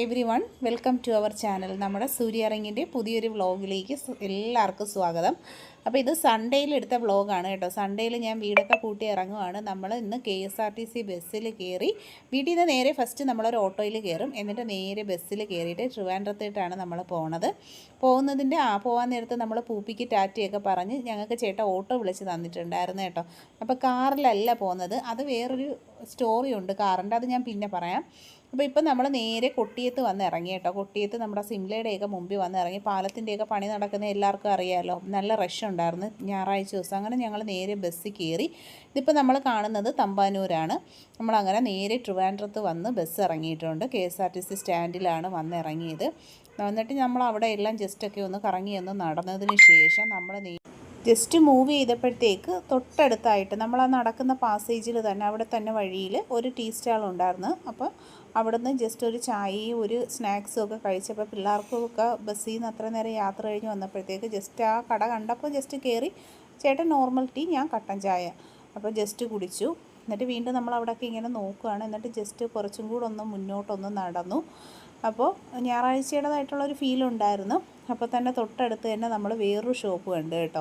Every one, welcome to our channel. നമ്മുടെ സൂര്യറങ്ങിൻ്റെ പുതിയൊരു വ്ളോഗിലേക്ക് എല്ലാവർക്കും സ്വാഗതം. അപ്പോൾ ഇത് സൺഡേയിൽ എടുത്ത വ്ളോഗാണ് കേട്ടോ. സൺഡേയിൽ ഞാൻ വീടൊക്കെ കൂട്ടി ഇറങ്ങുവാണ്. നമ്മൾ ഇന്ന് KSRTC ബസ്സിൽ കയറി. വീട്ടിൽ നിന്ന് നേരെ ഫസ്റ്റ് നമ്മളൊരു ഓട്ടോയിൽ കയറും. എന്നിട്ട് നേരെ ബസ്സിൽ കയറിയിട്ട് ട്രിവാൻഡ്രത്തേട്ടാണ് നമ്മൾ പോകാൻ നേരത്ത് നമ്മൾ പൂപ്പിക്ക് ടാറ്റയൊക്കെ പറഞ്ഞ് ഞങ്ങൾക്ക് ചേട്ടാ ഓട്ടോ വിളിച്ച് തന്നിട്ടുണ്ടായിരുന്നു കേട്ടോ. അപ്പോൾ കാറിലല്ല പോകുന്നത്, അത് വേറൊരു സ്റ്റോറി ഉണ്ട് കാറിൻ്റെ, അത് ഞാൻ പിന്നെ പറയാം. അപ്പോൾ ഇപ്പം നമ്മൾ നേരെ കൊട്ടിയത്ത് വന്ന് ഇറങ്ങി കേട്ടോ. കൊട്ടിയത്ത് നമ്മുടെ സിംലയുടെയൊക്കെ മുമ്പിൽ വന്ന് ഇറങ്ങി. പാലത്തിൻ്റെയൊക്കെ പണി നടക്കുന്ന എല്ലാവർക്കും അറിയാമല്ലോ, നല്ല റഷ് ഉണ്ടായിരുന്നു ഞായറാഴ്ച ദിവസം. അങ്ങനെ ഞങ്ങൾ നേരെ ബസ്സിൽ കയറി. ഇതിപ്പോൾ നമ്മൾ കാണുന്നത് തമ്പാനൂരാണ്. നമ്മളങ്ങനെ നേരെ ട്രിവാൻഡ്രത്ത് വന്ന് ബസ് ഇറങ്ങിയിട്ടുണ്ട്. KSRTC സ്റ്റാൻഡിലാണ് വന്ന് ഇറങ്ങിയത്. എന്നിട്ട് നമ്മൾ അവിടെ എല്ലാം ജസ്റ്റൊക്കെ ഒന്ന് കറങ്ങി ഒന്ന് നടന്നതിന് ശേഷം നമ്മൾ ജസ്റ്റ് മൂവ് ചെയ്തപ്പോഴത്തേക്ക് തൊട്ടടുത്തായിട്ട് നമ്മൾ ആ നടക്കുന്ന പാസേജിൽ തന്നെ അവിടെ തന്നെ വഴിയിൽ ഒരു ടീ സ്റ്റാൾ ഉണ്ടായിരുന്നു. അപ്പോൾ അവിടുന്ന് ജസ്റ്റ് ഒരു ചായയും ഒരു സ്നാക്സും ഒക്കെ കഴിച്ചപ്പോൾ പിള്ളേർക്കൊക്കെ ബസ്സിൽ നിന്ന് അത്ര നേരം യാത്ര കഴിഞ്ഞ് വന്നപ്പോഴത്തേക്ക് ജസ്റ്റ് ആ കട കണ്ടപ്പോൾ ജസ്റ്റ് കയറി, ചേട്ടൻ നോർമൽ ടീ, ഞാൻ കട്ടൻ ചായ, അപ്പോൾ ജസ്റ്റ് കുടിച്ചു. എന്നിട്ട് വീണ്ടും നമ്മൾ അവിടെയൊക്കെ ഇങ്ങനെ നോക്കുകയാണ്. എന്നിട്ട് ജസ്റ്റ് കുറച്ചും കൂടെ ഒന്ന് മുന്നോട്ടൊന്ന് നടന്നു. അപ്പോൾ ഞായറാഴ്ചയുടേതായിട്ടുള്ളൊരു ഫീലുണ്ടായിരുന്നു. അപ്പോൾ തന്നെ തൊട്ടടുത്ത് തന്നെ നമ്മൾ വേറൊരു ഷോപ്പ് കണ്ടു കേട്ടോ.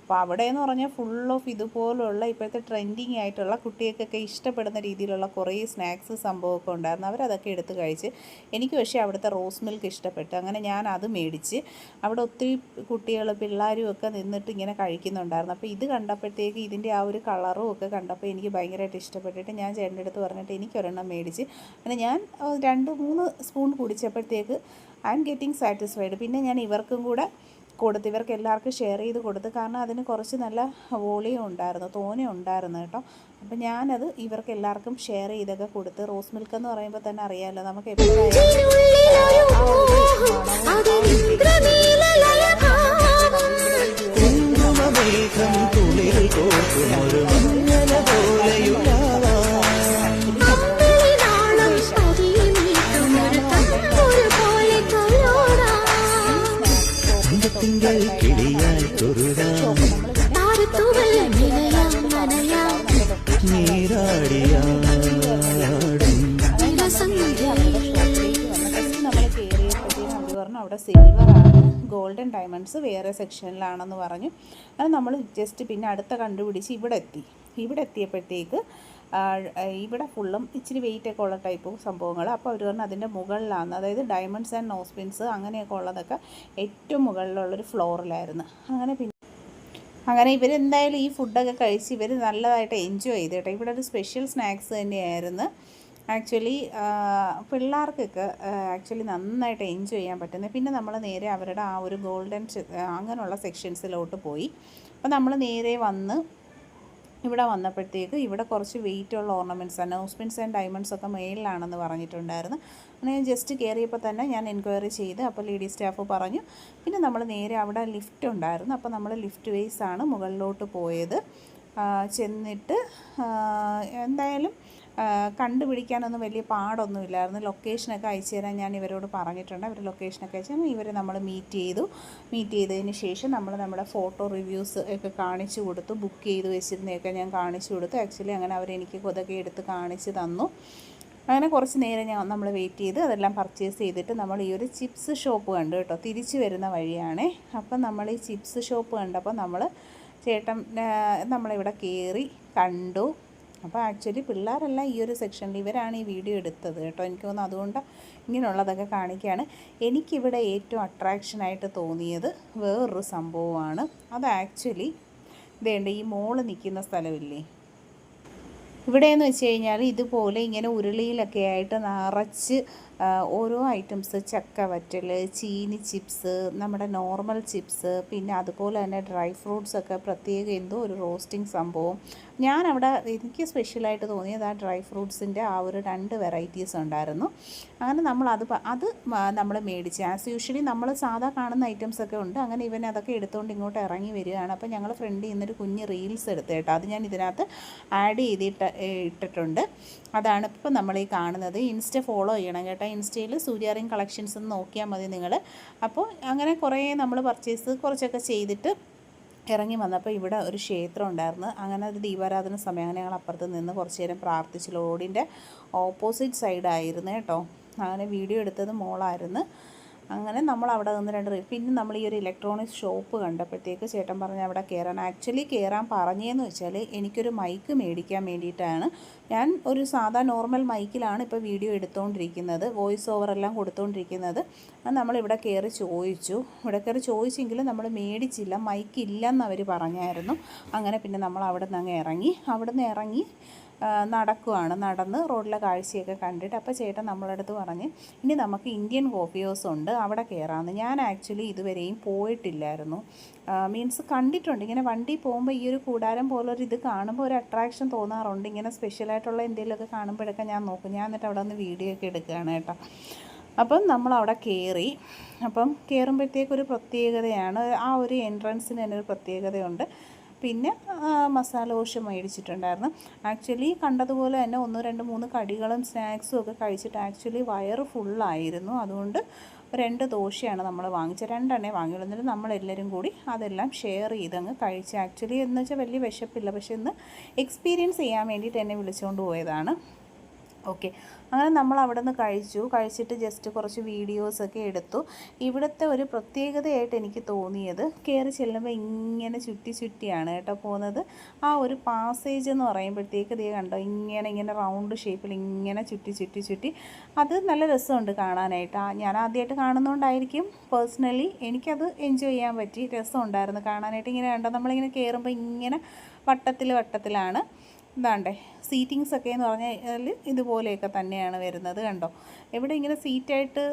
അപ്പോൾ അവിടെയെന്ന് പറഞ്ഞാൽ ഫുൾ ഓഫ് ഇതുപോലുള്ള ഇപ്പോഴത്തെ ട്രെൻഡിങ് ആയിട്ടുള്ള കുട്ടികൾക്കൊക്കെ ഇഷ്ടപ്പെടുന്ന രീതിയിലുള്ള കുറേ സ്നാക്സ് സംഭവമൊക്കെ ഉണ്ടായിരുന്നു. അവരതൊക്കെ എടുത്ത് കഴിച്ച്. എനിക്ക് പക്ഷേ അവിടുത്തെ റോസ് മിൽക്ക് ഇഷ്ടപ്പെട്ടു. അങ്ങനെ ഞാൻ അത് മേടിച്ച്. അവിടെ ഒത്തിരി കുട്ടികൾ പിള്ളേരും ഒക്കെ നിന്നിട്ട് ഇങ്ങനെ കഴിക്കുന്നുണ്ടായിരുന്നു. അപ്പോൾ ഇത് കണ്ടപ്പോഴത്തേക്ക് ഇതിൻ്റെ ആ ഒരു കളറും ഒക്കെ കണ്ടപ്പോൾ എനിക്ക് ഭയങ്കരമായിട്ട് ഇഷ്ടപ്പെട്ടിട്ട് ഞാൻ ചേട്ടൻ്റെ അടുത്ത് പറഞ്ഞിട്ട് എനിക്കൊരെണ്ണം മേടിച്ച്. അങ്ങനെ ഞാൻ 2-3 സ്പൂൺ കുടിച്ചപ്പോഴത്തേക്ക് ഐ എം ഗെറ്റിംഗ് സാറ്റിസ്ഫൈഡ്. പിന്നെ ഞാൻ ഇവർക്കും കൂടെ കൊടുത്ത്, ഇവർക്ക് എല്ലാവർക്കും ഷെയർ ചെയ്ത് കൊടുത്ത്. കാരണം അതിന് കുറച്ച് നല്ല വോളിയം ഉണ്ടായിരുന്നു, തോനെ ഉണ്ടായിരുന്നു കേട്ടോ. അപ്പം ഞാനത് ഇവർക്ക് എല്ലാവർക്കും ഷെയർ ചെയ്തൊക്കെ കൊടുത്ത്. റോസ് മിൽക്ക് എന്ന് പറയുമ്പോൾ തന്നെ അറിയാമല്ലോ, നമുക്ക് എപ്പോഴും അവിടെ സിൽവറാണ്, ഗോൾഡൻ ഡയമണ്ട്സ് വേറെ സെക്ഷനിലാണെന്ന് പറഞ്ഞു. അത് നമ്മൾ ജസ്റ്റ് പിന്നെ അടുത്ത കണ്ടുപിടിച്ച് ഇവിടെ എത്തിയപ്പോഴത്തേക്ക് ഇവിടെ ഫുള്ളും ഇച്ചിരി വെയിറ്റൊക്കെ ഉള്ള ടൈപ്പ് സംഭവങ്ങൾ. അപ്പോൾ അവർ പറഞ്ഞു അതിൻ്റെ മുകളിലാണ്, അതായത് ഡയമണ്ട്സ് ആൻഡ് നോസ്പിൻസ് അങ്ങനെയൊക്കെ ഉള്ളതൊക്കെ ഏറ്റവും മുകളിലുള്ളൊരു ഫ്ലോറിലായിരുന്നു. അങ്ങനെ ഇവരെന്തായാലും ഈ ഫുഡൊക്കെ കഴിച്ച് ഇവർ നല്ലതായിട്ട് എൻജോയ് ചെയ്ത് കേട്ടോ. ഇവിടെ ഒരു സ്പെഷ്യൽ സ്നാക്സ് തന്നെയായിരുന്നു. ആക്ച്വലി പിള്ളേർക്കൊക്കെ നന്നായിട്ട് എൻജോയ് ചെയ്യാൻ പറ്റുന്നത്. പിന്നെ നമ്മൾ നേരെ അവരുടെ ആ ഒരു ഗോൾഡൻ അങ്ങനെയുള്ള സെക്ഷൻസിലോട്ട് പോയി. അപ്പോൾ നമ്മൾ നേരെ ഇവിടെ വന്നപ്പോഴത്തേക്ക് ഇവിടെ കുറച്ച് വെയിറ്റുള്ള ഓർണമെൻറ്റ്സ്, നോസ്പിൻസ് ആൻഡ് ഡയമണ്ട്സ് ഒക്കെ മെയിലാണെന്ന് പറഞ്ഞിട്ടുണ്ടായിരുന്നു. അങ്ങനെ ജസ്റ്റ് കയറിയപ്പോൾ തന്നെ ഞാൻ എൻക്വയറി ചെയ്ത്. അപ്പോൾ ലേഡി സ്റ്റാഫ് പറഞ്ഞു. പിന്നെ നമ്മൾ നേരെ അവിടെ ലിഫ്റ്റ് ഉണ്ടായിരുന്നു. അപ്പോൾ നമ്മൾ ലിഫ്റ്റ് വേസാണ് മുകളിലോട്ട് പോയത്. ചെന്നിട്ട് എന്തായാലും കണ്ടുപിടിക്കാനൊന്നും വലിയ പാടൊന്നുമില്ലായിരുന്നു. ലൊക്കേഷനൊക്കെ അയച്ചു തരാൻ ഞാൻ ഇവരോട് പറഞ്ഞിട്ടുണ്ട്. അവർ ലൊക്കേഷനൊക്കെ അയച്ചു ഇവർ നമ്മൾ മീറ്റ് ചെയ്തതിന് ശേഷം നമ്മുടെ ഫോട്ടോ റിവ്യൂസ് ഒക്കെ കാണിച്ചു കൊടുത്തു. ബുക്ക് ചെയ്ത് വെച്ചിരുന്നതൊക്കെ ഞാൻ കാണിച്ചു കൊടുത്തു. ആക്ച്വലി അങ്ങനെ അവരെനിക്ക് ഇതൊക്കെ എടുത്ത് കാണിച്ച് തന്നു. അങ്ങനെ കുറച്ച് നേരം നമ്മൾ വെയിറ്റ് ചെയ്ത് അതെല്ലാം പർച്ചേസ് ചെയ്തിട്ട് നമ്മൾ ഈ ഒരു ചിപ്സ് ഷോപ്പ് കണ്ടു കേട്ടോ. തിരിച്ചു വരുന്ന വഴിയാണേ. അപ്പം നമ്മൾ ഈ ചിപ്സ് ഷോപ്പ് കണ്ടപ്പോൾ ചേട്ടൻ നമ്മളിവിടെ കയറി കണ്ടു. അപ്പോൾ ആക്ച്വലി പിള്ളേരെല്ലാം ഈ ഒരു സെക്ഷനിൽ ഇവരാണ് ഈ വീഡിയോ എടുത്തത് കേട്ടോ. എനിക്ക് തോന്നുന്നു അതുകൊണ്ട് ഇങ്ങനെയുള്ളതൊക്കെ കാണിക്കുകയാണ്. എനിക്കിവിടെ ഏറ്റവും അട്രാക്ഷനായിട്ട് തോന്നിയത് വേറൊരു സംഭവമാണ്. അത് ആക്ച്വലി ഇതേണ്ട ഈ മോള് നിൽക്കുന്ന സ്ഥലമില്ലേ, ഇവിടെയെന്ന് വെച്ച് കഴിഞ്ഞാൽ ഇതുപോലെ ഇങ്ങനെ ഉരുളിയിലൊക്കെ ആയിട്ട് നിറച്ച് ഓരോ ഐറ്റംസ്, ചക്ക വറ്റൽ, ചീനി ചിപ്സ്, നമ്മുടെ നോർമൽ ചിപ്സ്, പിന്നെ അതുപോലെ തന്നെ ഡ്രൈ ഫ്രൂട്ട്സൊക്കെ പ്രത്യേകം എന്തോ ഒരു റോസ്റ്റിംഗ് സംഭവം. എനിക്ക് സ്പെഷ്യലായിട്ട് തോന്നിയത് ആ ഡ്രൈ ഫ്രൂട്ട്സിൻ്റെ ആ ഒരു 2 വെറൈറ്റീസ് ഉണ്ടായിരുന്നു. അങ്ങനെ അത് നമ്മൾ മേടിച്ച്. ആസ് യൂഷ്വലി നമ്മൾ സാധാ കാണുന്ന ഐറ്റംസൊക്കെ ഉണ്ട്. അങ്ങനെ ഇവൻ അതൊക്കെ എടുത്തുകൊണ്ട് ഇങ്ങോട്ട് ഇറങ്ങി വരികയാണ്. അപ്പോൾ ഞങ്ങൾ ഫ്രണ്ടിൽ നിന്നൊരു കുഞ്ഞ് റീൽസ് എടുത്ത് കേട്ടോ. അത് ഞാൻ ഇതിനകത്ത് ആഡ് ഇട്ടിട്ടുണ്ട്. അതാണ് ഇപ്പോൾ നമ്മൾ ഈ കാണുന്നത്. ഇൻസ്റ്റ ഫോളോ ചെയ്യണം കേട്ടോ. ഇൻസ്റ്റയിൽ സൂര്യാറിങ് കളക്ഷൻസ് എന്ന് നോക്കിയാൽ മതി നിങ്ങൾ. അപ്പോൾ അങ്ങനെ കുറേ നമ്മൾ കുറച്ചൊക്കെ ചെയ്തിട്ട് ഇറങ്ങി വന്നപ്പോൾ ഇവിടെ ഒരു ക്ഷേത്രം ഉണ്ടായിരുന്നു. അങ്ങനെ ഒരു ദീപാരാധന സമയം. അങ്ങനെ ഞങ്ങൾ അപ്പുറത്ത് നിന്ന് കുറച്ച് നേരം പ്രാർത്ഥിച്ചു. റോഡിൻ്റെ ഓപ്പോസിറ്റ് സൈഡായിരുന്നു കേട്ടോ. അങ്ങനെ വീഡിയോ എടുത്തത് മോളായിരുന്നു. അങ്ങനെ നമ്മൾ അവിടെ നിന്ന് പിന്നെ നമ്മൾ ഈ ഒരു ഇലക്ട്രോണിക്സ് ഷോപ്പ് കണ്ടപ്പോഴത്തേക്ക് ചേട്ടൻ പറഞ്ഞ് അവിടെ കയറാൻ. ആക്ച്വലി കയറാൻ പറഞ്ഞതെന്ന് വെച്ചാൽ എനിക്കൊരു മൈക്ക് മേടിക്കാൻ വേണ്ടിയിട്ടാണ്. ഞാൻ ഒരു സാധാ നോർമൽ മൈക്കിലാണ് ഇപ്പോൾ വീഡിയോ എടുത്തുകൊണ്ടിരിക്കുന്നത്, വോയിസ് ഓവറെല്ലാം കൊടുത്തുകൊണ്ടിരിക്കുന്നത്. അത് നമ്മളിവിടെ കയറി ചോദിച്ചു. ഇവിടെ കയറി ചോദിച്ചെങ്കിലും നമ്മൾ മേടിച്ചില്ല, മൈക്ക് ഇല്ലെന്ന് അവർ പറഞ്ഞായിരുന്നു. അങ്ങനെ പിന്നെ നമ്മൾ അവിടെ നിന്ന് അങ്ങ് ഇറങ്ങി. അവിടെ നിന്ന് ഇറങ്ങി നടന്ന് റോഡിലെ കാഴ്ചയൊക്കെ കണ്ടിട്ട് അപ്പോൾ ചേട്ടൻ നമ്മളടുത്ത് പറഞ്ഞ് ഇനി നമുക്ക് ഇന്ത്യൻ കോഫി ഹൗസ് ഉണ്ട്, അവിടെ കയറാമെന്ന്. ഞാൻ ആക്ച്വലി ഇതുവരെയും പോയിട്ടില്ലായിരുന്നു. മീൻസ് കണ്ടിട്ടുണ്ട്, ഇങ്ങനെ വണ്ടി പോകുമ്പോൾ ഈ ഒരു കൂടാരം പോലൊരു ഇത് കാണുമ്പോൾ ഒരു അട്രാക്ഷൻ തോന്നാറുണ്ട്. ഇങ്ങനെ സ്പെഷ്യലായിട്ടുള്ള എന്തെങ്കിലുമൊക്കെ കാണുമ്പോഴൊക്കെ ഞാൻ നോക്കും. ഞാൻ എന്നിട്ട് അവിടെ നിന്ന് വീഡിയോ ഒക്കെ എടുക്കുകയാണ് കേട്ടോ. അപ്പം നമ്മളവിടെ കയറി. അപ്പം കയറുമ്പോഴത്തേക്കൊരു പ്രത്യേകതയാണ്, ആ ഒരു എൻട്രൻസിന് തന്നെ ഒരു പ്രത്യേകതയുണ്ട്. പിന്നെ മസാല ദോശ മേടിച്ചിട്ടുണ്ടായിരുന്നു. ആക്ച്വലി കണ്ടതുപോലെ തന്നെ 1, 2, 3 കടികളും സ്നാക്സും ഒക്കെ കഴിച്ചിട്ട് ആക്ച്വലി വയറ് ഫുള്ളായിരുന്നു. അതുകൊണ്ട് 2 ദോശയാണ് നമ്മൾ വാങ്ങിച്ചത്. 2 എണ്ണേ വാങ്ങിയുള്ളൂ. എന്നിട്ട് നമ്മളെല്ലാവരും കൂടി അതെല്ലാം ഷെയർ ചെയ്തങ്ങ് കഴിച്ച്. ആക്ച്വലി എന്ന് വെച്ചാൽ വലിയ വിശപ്പില്ല, പക്ഷെ ഇന്ന് എക്സ്പീരിയൻസ് ചെയ്യാൻ വേണ്ടിയിട്ട് എന്നെ വിളിച്ചുകൊണ്ട് പോയതാണ്. ഓക്കെ, അങ്ങനെ നമ്മൾ അവിടെ നിന്ന് കഴിച്ചിട്ട് ജസ്റ്റ് കുറച്ച് വീഡിയോസൊക്കെ എടുത്തു. ഇവിടുത്തെ ഒരു പ്രത്യേകതയായിട്ട് എനിക്ക് തോന്നിയത്, കയറി ചെല്ലുമ്പോൾ ഇങ്ങനെ ചുറ്റിയാണ് കേട്ടോ പോകുന്നത്. ആ ഒരു പാസേജ് എന്ന് പറയുമ്പോഴത്തേക്ക് ഇതേ കണ്ടോ, ഇങ്ങനെ റൗണ്ട് ഷേപ്പിൽ ഇങ്ങനെ ചുറ്റി അത് നല്ല രസമുണ്ട് കാണാനായിട്ട്. ഞാൻ ആദ്യമായിട്ട് കാണുന്നതുകൊണ്ടായിരിക്കും പേഴ്സണലി എനിക്കത് എൻജോയ് ചെയ്യാൻ പറ്റി, രസമുണ്ടായിരുന്നു കാണാനായിട്ട്. ഇങ്ങനെ കണ്ടോ, നമ്മളിങ്ങനെ കയറുമ്പോൾ ഇങ്ങനെ വട്ടത്തിലാണ്. ഇതാണ്ടേ സീറ്റിങ്സ് ഒക്കെ എന്ന് പറഞ്ഞാൽ ഇതുപോലെയൊക്കെ തന്നെയാണ് വരുന്നത്. കണ്ടോ, ഇവിടെ ഇങ്ങനെ സീറ്റായിട്ട്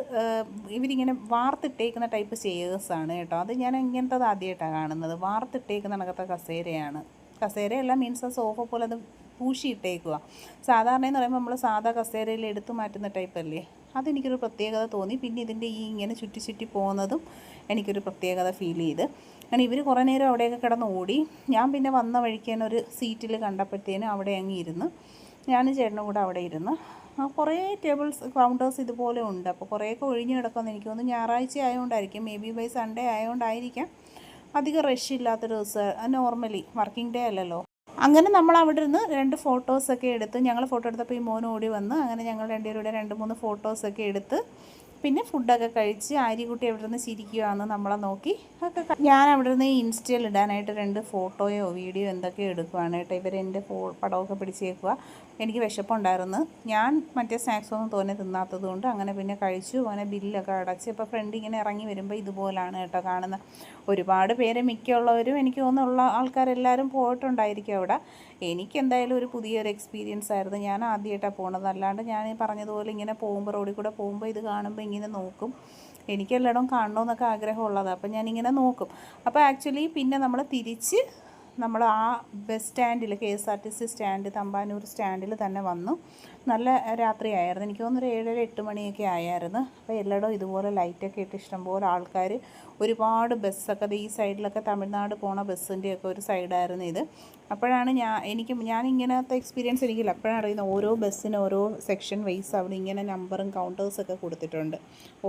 ഇവരിങ്ങനെ വാർത്തിട്ടേക്കുന്ന ടൈപ്പ് ചെയേഴ്സാണ് കേട്ടോ. അത് ഞാൻ ഇങ്ങനത്തത് ആദ്യമായിട്ടാണ് കാണുന്നത്. വാർത്തിട്ടേക്കുന്ന കണക്കത്തെ കസേരയല്ല, മീൻസ് ആ സോഫ പോലെ അത് പൂശിയിട്ടേക്കുക. സാധാരണ എന്ന് പറയുമ്പോൾ നമ്മൾ സാധാ കസേരയിൽ എടുത്തു മാറ്റുന്ന ടൈപ്പല്ലേ, അതെനിക്കൊരു പ്രത്യേകത തോന്നി. പിന്നെ ഇതിൻ്റെ ഈ ഇങ്ങനെ ചുറ്റി പോകുന്നതും എനിക്കൊരു പ്രത്യേകത ഫീൽ ചെയ്ത്. അങ്ങനെ ഇവർ കുറേ നേരം അവിടെയൊക്കെ കിടന്ന് ഓടി. ഞാൻ പിന്നെ വന്ന വഴിക്ക് തന്നെ ഒരു സീറ്റിൽ കണ്ടപ്പോഴത്തേനും അവിടെ അങ്ങ് ഇരുന്ന്, ഞാനും ചേട്ടനും കൂടെ അവിടെ ഇരുന്ന്. കുറേ കൗണ്ടേഴ്സ് ഇതുപോലെ ഉണ്ട്. അപ്പോൾ കുറേയൊക്കെ ഒഴിഞ്ഞ് കിടക്കുമെന്ന് എനിക്ക് തോന്നുന്നു. ഞായറാഴ്ച ആയതുകൊണ്ടായിരിക്കും, മേ ബി ബൈ സൺഡേ ആയതുകൊണ്ടായിരിക്കാം അധികം റഷ് ഇല്ലാത്തൊരു ദിവസം. നോർമലി വർക്കിംഗ് ഡേ അല്ലല്ലോ. അങ്ങനെ നമ്മൾ അവിടെ നിന്ന് 2 ഫോട്ടോസൊക്കെ എടുത്ത്, ഞങ്ങൾ ഫോട്ടോ എടുത്തപ്പോൾ ഈ മോൻ ഓടി വന്ന്. അങ്ങനെ ഞങ്ങൾ രണ്ടുപേരുടെ 2-3 ഫോട്ടോസൊക്കെ എടുത്ത് പിന്നെ ഫുഡൊക്കെ കഴിച്ച് ആര്യക്കുട്ടി അവിടെ നിന്ന് ചിരിക്കുകയാണെന്ന് നമ്മളെ നോക്കി ഒക്കെ. ഞാൻ അവിടെ നിന്ന് ഇൻസ്റ്റയിൽ ഇടാനായിട്ട് 2 ഫോട്ടോയോ വീഡിയോ എന്തൊക്കെയോ എടുക്കുകയാണ് കേട്ടോ. ഇവരെൻ്റെ പടമൊക്കെ പിടിച്ചേക്കുക. എനിക്ക് വിശപ്പുണ്ടായിരുന്നു. ഞാൻ മറ്റേ സ്നാക്സൊന്നും തോന്നെ തിന്നാത്തത് കൊണ്ട് അങ്ങനെ പിന്നെ കഴിച്ചു. അങ്ങനെ ബില്ലൊക്കെ അടച്ച്. ഇപ്പോൾ ഫ്രണ്ട് ഇങ്ങനെ ഇറങ്ങി വരുമ്പോൾ ഇതുപോലാണ് കേട്ടോ കാണുന്നത്. ഒരുപാട് പേര്, മിക്കുള്ളവരും എനിക്ക് തോന്നുന്നുള്ള ആൾക്കാരെല്ലാവരും പോയിട്ടുണ്ടായിരിക്കും അവിടെ. എനിക്കെന്തായാലും ഒരു പുതിയൊരു എക്സ്പീരിയൻസ് ആയിരുന്നു. ഞാൻ ആദ്യമായിട്ടാണ് പോണത്. അല്ലാണ്ട് ഞാൻ പറഞ്ഞതുപോലെ ഇങ്ങനെ പോകുമ്പോൾ, റോഡിൽ കൂടെ പോകുമ്പോൾ ഇത് കാണുമ്പോൾ ഇങ്ങനെ നോക്കും. എനിക്കെല്ലായിടവും കാണണമെന്നൊക്കെ ആഗ്രഹമുള്ളതാണ്. അപ്പം ഞാനിങ്ങനെ നോക്കും. അപ്പോൾ ആക്ച്വലി പിന്നെ നമ്മൾ തിരിച്ച് നമ്മൾ ആ ബസ് സ്റ്റാൻഡിൽ, KSRTC സ്റ്റാൻഡ്, തമ്പാനൂർ സ്റ്റാൻഡിൽ തന്നെ വന്നു. നല്ല രാത്രിയായിരുന്നു, എനിക്ക് തോന്നുന്നു 7-8 മണിയൊക്കെ ആയായിരുന്നു. അപ്പോൾ എല്ലായിടവും ഇതുപോലെ ലൈറ്റൊക്കെ ഇട്ട് ഇഷ്ടംപോലെ ആൾക്കാർ, ഒരുപാട് ബസ്സൊക്കെ ഈ സൈഡിലൊക്കെ തമിഴ്നാട് പോണ ബസ്സിൻ്റെയൊക്കെ ഒരു സൈഡായിരുന്നു ഇത്. അപ്പോഴാണ് ഞാനിങ്ങനത്തെ എക്സ്പീരിയൻസ് എനിക്കില്ല. അപ്പോഴാണ് അറിയുന്നത് ഓരോ ബസ്സിന് ഓരോ സെക്ഷൻ വൈസ് അവിടെ ഇങ്ങനെ നമ്പറും കൗണ്ടേഴ്സൊക്കെ കൊടുത്തിട്ടുണ്ട്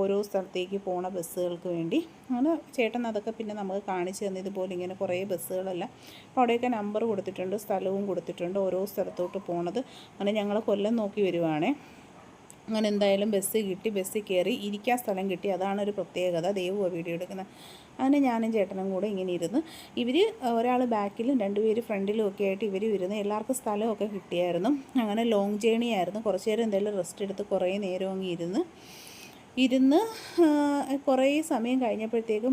ഓരോ സ്ഥലത്തേക്ക് പോണ ബസ്സുകൾക്ക് വേണ്ടി. അങ്ങനെ ചേട്ടൻ അതൊക്കെ പിന്നെ നമുക്ക് കാണിച്ചു തന്നെ. ഇതുപോലെ ഇങ്ങനെ കുറേ ബസ്സുകളെല്ലാം അപ്പോൾ അവിടെയൊക്കെ നമ്പർ കൊടുത്തിട്ടുണ്ട്, സ്ഥലവും കൊടുത്തിട്ടുണ്ട്, ഓരോ സ്ഥലത്തോട്ട് പോണത്. അങ്ങനെ ഞങ്ങൾ കൊല്ലം നോക്കി വരുവാണേ. അങ്ങനെ എന്തായാലും ബസ്സിൽ കയറി ഇരിക്കാൻ സ്ഥലം കിട്ടി. അതാണ് ഒരു പ്രത്യേകത. ദൈവമോ വീഡിയോ എടുക്കുന്നത്. അങ്ങനെ ഞാനും ചേട്ടനും കൂടെ ഇങ്ങനെ ഇരുന്ന്, ഇവർ ഒരാൾ ബാക്കിലും 2 പേര് ഫ്രണ്ടിലും ഒക്കെ ആയിട്ട് ഇവർ ഇരുന്ന്. എല്ലാവർക്കും സ്ഥലമൊക്കെ കിട്ടിയായിരുന്നു. അങ്ങനെ ലോങ് ജേണി ആയിരുന്നു. കുറച്ച് നേരം എന്തായാലും റെസ്റ്റ് എടുത്ത് കുറേ നേരം അങ്ങ് ഇരുന്ന് കുറേ സമയം കഴിഞ്ഞപ്പോഴത്തേക്ക്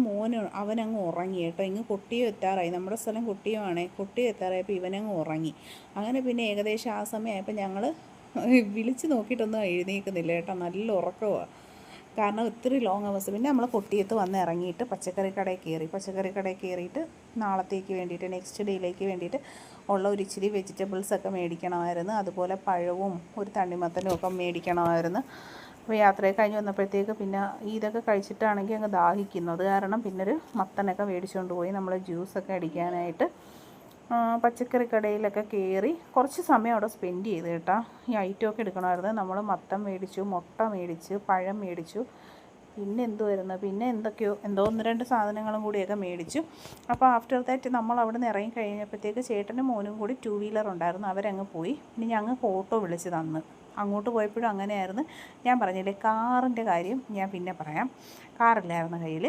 അവനങ്ങ് ഉറങ്ങി കേട്ടോ. ഇങ്ങ് കൊട്ടിയം എത്താറായി, നമ്മുടെ സ്ഥലം കൊട്ടിയമാണേ. കൊട്ടിയം എത്താറായപ്പോൾ ഇവനങ്ങ് ഉറങ്ങി. അങ്ങനെ പിന്നെ ഏകദേശം ആ സമയമായപ്പോൾ ഞങ്ങൾ വിളിച്ച് നോക്കിയിട്ടൊന്നും എഴുന്നേൽക്കുന്നില്ല കേട്ടോ. നല്ല ഉറക്കമാണ്, കാരണം ഒത്തിരി ലോങ് അവേഴ്സ്. പിന്നെ നമ്മൾ കൊട്ടിയത്ത് വന്ന് ഇറങ്ങിയിട്ട് പച്ചക്കറി കടയിൽ കയറിയിട്ട് നാളത്തേക്ക് വേണ്ടിയിട്ട്, നെക്സ്റ്റ് ഡേയിലേക്ക് വേണ്ടിയിട്ട് ഉള്ള ഒരു ഇച്ചിരി വെജിറ്റബിൾസൊക്കെ മേടിക്കണമായിരുന്നു. അതുപോലെ പഴവും ഒരു തണ്ണിമത്തനും ഒക്കെ മേടിക്കണമായിരുന്നു. അപ്പോൾ യാത്രയൊക്കെ കഴിഞ്ഞ് വന്നപ്പോഴത്തേക്ക് പിന്നെ ഇതൊക്കെ കഴിച്ചിട്ടാണെങ്കിൽ അങ്ങ് ദാഹിക്കുന്നത് കാരണം പിന്നൊരു മത്തനൊക്കെ മേടിച്ചുകൊണ്ട് പോയി നമ്മൾ ജ്യൂസൊക്കെ അടിക്കാനായിട്ട്. പച്ചക്കറി കടയിലൊക്കെ കയറി കുറച്ച് സമയം അവിടെ സ്പെൻഡ് ചെയ്ത് കേട്ടോ. ഈ ഐറ്റമൊക്കെ എടുക്കണമായിരുന്നു. നമ്മൾ മത്തൻ മേടിച്ചു, മുട്ട മേടിച്ചു, പഴം മേടിച്ചു, പിന്നെ എന്തൊക്കെയോ 1-2 സാധനങ്ങളും കൂടിയൊക്കെ മേടിച്ചു. അപ്പോൾ ആഫ്റ്റർ ദാറ്റ് നമ്മൾ അവിടെ നിന്ന് ഇറങ്ങി കഴിഞ്ഞപ്പോഴത്തേക്ക് ചേട്ടനും മോനും കൂടി 2 വീലർ ഉണ്ടായിരുന്നു, അവരങ്ങ് പോയി. പിന്നെ ഞങ്ങൾക്ക് ഓട്ടോ വിളിച്ച് തന്നു. അങ്ങോട്ട് പോയപ്പോഴും അങ്ങനെയായിരുന്നു. ഞാൻ പറഞ്ഞില്ലേ കാറിൻ്റെ കാര്യം ഞാൻ പിന്നെ പറയാം. കാറില്ലായിരുന്നു കയ്യിൽ.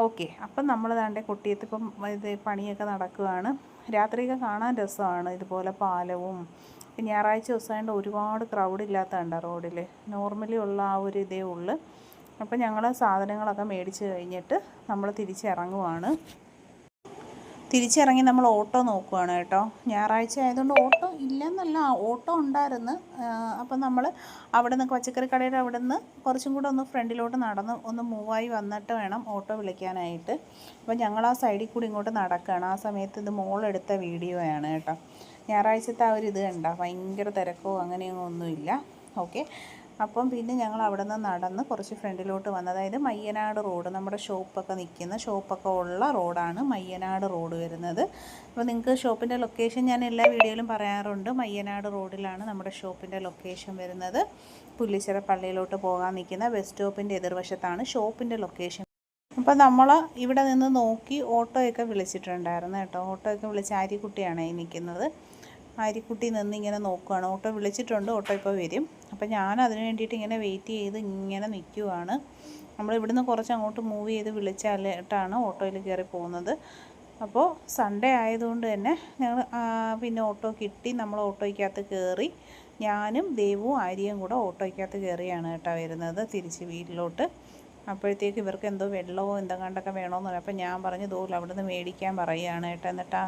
ഓക്കെ, അപ്പം നമ്മൾ ദാണ്ടെ കൊട്ടിയത്ത് ഇപ്പം ഇത് പണിയൊക്കെ നടക്കുകയാണ്. രാത്രിയൊക്കെ കാണാൻ രസമാണ്. ഇതുപോലെ പാലവും ഞായറാഴ്ച ദിവസമായതുകൊണ്ട് ഒരുപാട് ക്രൗഡ് ഇല്ലാത്തതുണ്ട് റോഡിൽ. നോർമലി ഉള്ള ആ ഒരു ഇതേ ഉള്ളൂ. അപ്പം ഞങ്ങൾ സാധനങ്ങളൊക്കെ മേടിച്ച് കഴിഞ്ഞിട്ട് നമ്മൾ തിരിച്ചിറങ്ങുവാണ്. തിരിച്ചിറങ്ങി നമ്മൾ ഓട്ടോ നോക്കുവാണ് കേട്ടോ. ഞായറാഴ്ച ആയതുകൊണ്ട് ഓട്ടോ ഇല്ലെന്നല്ല, ഓട്ടോ ഉണ്ടായിരുന്നു. അപ്പം നമ്മൾ അവിടെ നിന്ന് പച്ചക്കറി കടയുടെ അവിടെ നിന്ന് കുറച്ചും കൂടെ ഒന്ന് ഫ്രണ്ടിലോട്ട് നടന്ന് ഒന്ന് മൂവായി വന്നിട്ട് വേണം ഓട്ടോ വിളിക്കാനായിട്ട്. അപ്പം ഞങ്ങൾ ആ സൈഡിൽ കൂടി ഇങ്ങോട്ട് നടക്കുകയാണ്. ആ സമയത്ത് ഇത് മോളെടുത്ത വീഡിയോയാണ് കേട്ടോ. ഞായറാഴ്ചത്തെ ആ ഒരു ഇത് കണ്ട ഭയങ്കര തിരക്കോ അങ്ങനെയൊന്നും ഒന്നുമില്ല. ഓക്കെ, അപ്പം പിന്നെ ഞങ്ങൾ അവിടെ നിന്ന് നടന്ന് കുറച്ച് ഫ്രണ്ടിലോട്ട് വന്ന്, അതായത് മയ്യനാട് റോഡ്, നമ്മുടെ ഷോപ്പൊക്കെ നിൽക്കുന്ന ഷോപ്പൊക്കെ ഉള്ള റോഡാണ് മയ്യനാട് റോഡ് വരുന്നത്. അപ്പോൾ നിങ്ങൾക്ക് ഷോപ്പിൻ്റെ ലൊക്കേഷൻ ഞാൻ എല്ലാ വീഡിയോയിലും പറയാറുണ്ട്. മയ്യനാട് റോഡിലാണ് നമ്മുടെ ഷോപ്പിൻ്റെ ലൊക്കേഷൻ വരുന്നത്. പുല്ലിച്ചിറ പള്ളിയിലോട്ട് പോകാൻ നിൽക്കുന്ന ബസ് സ്റ്റോപ്പിൻ്റെ എതിർവശത്താണ് ഷോപ്പിൻ്റെ ലൊക്കേഷൻ. അപ്പോൾ നമ്മൾ ഇവിടെ നിന്ന് നോക്കി ഓട്ടോയൊക്കെ വിളിച്ചിട്ടുണ്ടായിരുന്നു കേട്ടോ. ഓട്ടോയൊക്കെ വിളിച്ച് ആര്യക്കുട്ടിയാണ് ഈ നിൽക്കുന്നത്. ആര്യക്കുട്ടി നിന്ന് ഇങ്ങനെ നോക്കുകയാണ്. ഓട്ടോ വിളിച്ചിട്ടുണ്ട്, ഓട്ടോ ഇപ്പോൾ വരും. അപ്പോൾ ഞാൻ അതിന് വേണ്ടിയിട്ട് ഇങ്ങനെ വെയിറ്റ് ചെയ്ത് ഇങ്ങനെ നിൽക്കുവാണ്. നമ്മൾ ഇവിടുന്ന് കുറച്ച് അങ്ങോട്ട് മൂവ് ചെയ്ത് വിളിച്ചാലിട്ടാണ് ഓട്ടോയിൽ കയറി പോകുന്നത്. അപ്പോൾ സൺഡേ ആയതുകൊണ്ട് തന്നെ ഞങ്ങൾ പിന്നെ ഓട്ടോ കിട്ടി. നമ്മൾ ഓട്ടോയ്ക്കകത്ത് കയറി. ഞാനും ദേവും ആര്യയും കൂടെ ഓട്ടോയ്ക്കകത്ത് കയറിയാണ് കേട്ടോ വരുന്നത് തിരിച്ച് വീട്ടിലോട്ട്. അപ്പോഴത്തേക്ക് ഇവർക്ക് എന്തോ വെള്ളമോ എന്തെങ്ങാണ്ടൊക്കെ വേണമെന്ന് പറഞ്ഞു. അപ്പോൾ ഞാൻ പറഞ്ഞു ദൂരം അവിടെ നിന്ന് മേടിക്കാൻ പറയുകയാണ് കേട്ടോ. എന്നിട്ട്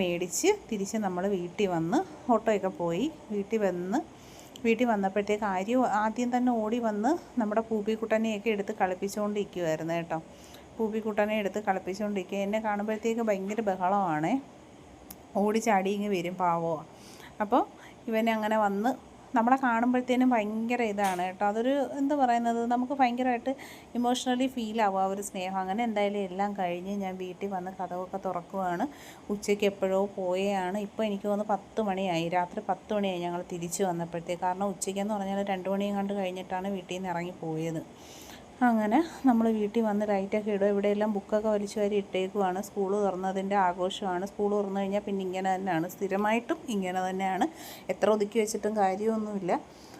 മേടിച്ച് തിരിച്ച് നമ്മൾ വീട്ടിൽ വന്ന് ഓട്ടോയൊക്കെ പോയി. വീട്ടിൽ വന്നപ്പോഴത്തേക്ക് ആദ്യം തന്നെ ഓടി വന്ന് നമ്മുടെ പൂപ്പിക്കുട്ടനെയൊക്കെ എടുത്ത് കളിപ്പിച്ചുകൊണ്ടിരിക്കുമായിരുന്നു കേട്ടോ. പൂപ്പിക്കുട്ടനെ എടുത്ത് കളിപ്പിച്ചുകൊണ്ടിരിക്കുക. എന്നെ കാണുമ്പോഴത്തേക്ക് ഭയങ്കര ബഹളമാണേ. ഓടിച്ചാടി ഇങ്ങ് വരും, പാവമാണ്. അപ്പോൾ ഇവനെ അങ്ങനെ വന്ന് നമ്മളെ കാണുമ്പോഴത്തേനും ഭയങ്കര ഇതാണ് കേട്ടോ. അതൊരു എന്താ പറയുന്നത്, നമുക്ക് ഭയങ്കരമായിട്ട് ഇമോഷണലി ഫീലാവും ആ ഒരു സ്നേഹം. അങ്ങനെ എന്തായാലും എല്ലാം കഴിഞ്ഞ് ഞാൻ വീട്ടിൽ വന്ന് കതവൊക്കെ തുറക്കുവാണ്. ഉച്ചയ്ക്ക് എപ്പോഴോ പോയാണ്. ഇപ്പോൾ എനിക്ക് തോന്നുന്നു 10 മണിയായി, രാത്രി 10 മണിയായി ഞങ്ങൾ തിരിച്ച് വന്നപ്പോഴത്തേക്ക്. കാരണം ഉച്ചയ്ക്കെന്ന് പറഞ്ഞാൽ 2 മണിയും കണ്ട് കഴിഞ്ഞിട്ടാണ് വീട്ടിൽ നിന്ന് ഇറങ്ങി പോയത്. അങ്ങനെ നമ്മൾ വീട്ടിൽ വന്ന് ലൈറ്റൊക്കെ ഇടുക. ഇവിടെയെല്ലാം ബുക്കൊക്കെ വലിച്ചു വാരി ഇട്ടേക്കുവാണ്. സ്കൂൾ തുറന്നതിൻ്റെ ആഘോഷമാണ്. സ്കൂൾ തുറന്നു കഴിഞ്ഞാൽ പിന്നെ ഇങ്ങനെ തന്നെയാണ്, സ്ഥിരമായിട്ടും ഇങ്ങനെ തന്നെയാണ്. എത്ര ഒതുക്കി വെച്ചിട്ടും കാര്യമൊന്നുമില്ല.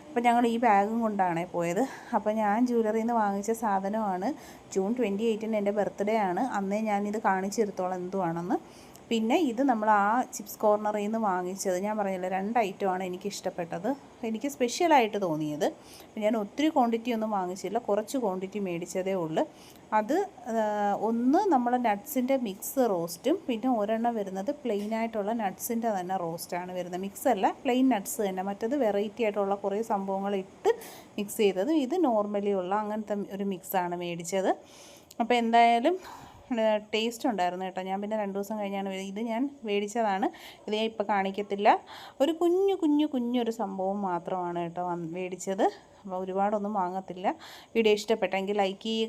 അപ്പോൾ ഞങ്ങൾ ഈ ബാഗും കൊണ്ടാണ് പോയത്. അപ്പോൾ ഞാൻ ജ്വല്ലറിയിൽ നിന്ന് വാങ്ങിച്ച സാധനമാണ്. ജൂൺ 28 എൻ്റെ ബർത്ത്ഡേ ആണ്. അന്നേ ഞാനിത് കാണിച്ചെടുത്തോളം എന്തുവാണെന്ന്. പിന്നെ ഇത് നമ്മൾ ആ ചിപ്സ് കോർണറിൽ നിന്ന് വാങ്ങിച്ചത്, ഞാൻ പറഞ്ഞില്ല 2 ഐറ്റമാണ് എനിക്ക് ഇഷ്ടപ്പെട്ടത്, എനിക്ക് സ്പെഷ്യലായിട്ട് തോന്നിയത്. ഞാൻ ഒത്തിരി ക്വാണ്ടിറ്റി ഒന്നും വാങ്ങിച്ചില്ല, കുറച്ച് ക്വാണ്ടിറ്റി മേടിച്ചതേ ഉള്ളൂ. അത് ഒന്ന് നമ്മൾ നട്ട്സിൻ്റെ മിക്സ് റോസ്റ്റും, പിന്നെ ഒരെണ്ണം വരുന്നത് പ്ലെയിൻ ആയിട്ടുള്ള നട്ട്സിൻ്റെ തന്നെ റോസ്റ്റാണ് വരുന്നത്. മിക്സ് അല്ല, പ്ലെയിൻ നട്ട്സ് തന്നെ. മറ്റത് വെറൈറ്റി ആയിട്ടുള്ള കുറേ സംഭവങ്ങൾ ഇട്ട് മിക്സ് ചെയ്തത്. ഇത് നോർമലി ഉള്ള അങ്ങനത്തെ ഒരു മിക്സാണ് മേടിച്ചത്. അപ്പോൾ എന്തായാലും ടേസ്റ്റ് ഉണ്ടായിരുന്നു കേട്ടോ. ഞാൻ പിന്നെ 2 ദിവസം കഴിഞ്ഞാണ് ഇത് ഞാൻ മേടിച്ചതാണ്. ഇത് ഞാൻ ഇപ്പോൾ കാണിക്കത്തില്ല. ഒരു കുഞ്ഞൊരു സംഭവം മാത്രമാണ് കേട്ടോ മേടിച്ചത്. അപ്പോൾ ഒരുപാടൊന്നും വാങ്ങത്തില്ല. വീഡിയോ ഇഷ്ടപ്പെട്ടെങ്കിൽ ലൈക്ക് ചെയ്യുക.